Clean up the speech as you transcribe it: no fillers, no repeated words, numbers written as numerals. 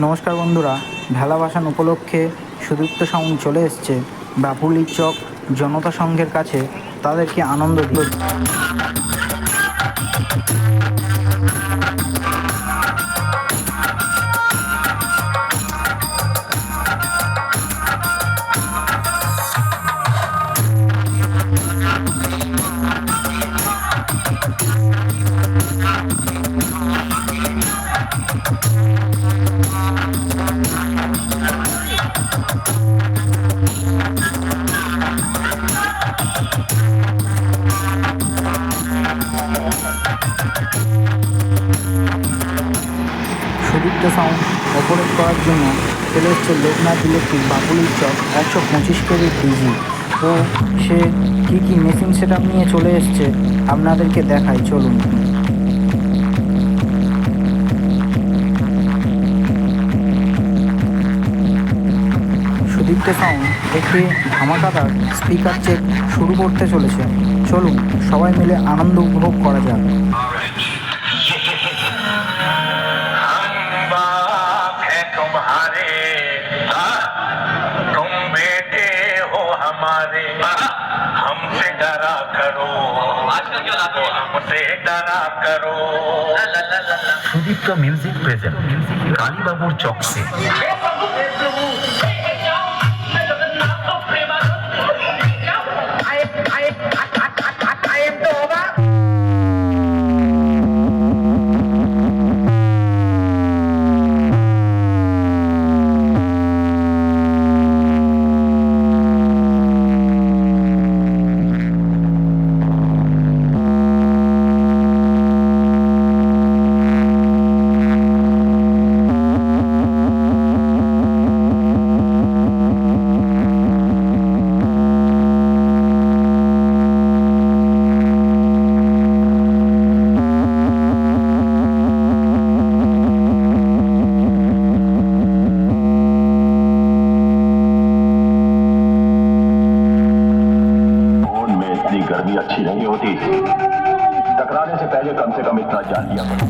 নমস্কার বন্ধুরা, ভেলা ভাসান উপলক্ষে সুদীপ্ত সাউন্ড চলে এসছে বাপুলি চক জনতা সংঘের কাছে তাদেরকে আনন্দ দিল। সুদীপ্ত সাউন্ড অপারেট করার জন্য চলে এসছে লোকনাথ ইলেকট্রিক বাপুলির চক 125 কেজি ডিজি। তো সে কী কী মেশিন সেট আপ নিয়ে চলে এসছে আপনাদেরকে দেখাই, চলুন। সুদীপ্ত সাউন্ড একটি ধামাকাদার স্পিকার চেক শুরু করতে চলেছে, চলুন সবাই মিলে আনন্দ উপভোগ করা যাক। हमसे डरा करो, हमसे डरा करो। सुदीप्त म्यूजिक प्रेजेंट काली बाबूर चौक से। गर्मी अच्छी नहीं होती, टकराने से पहले कम से कम इतना जान लिया करो।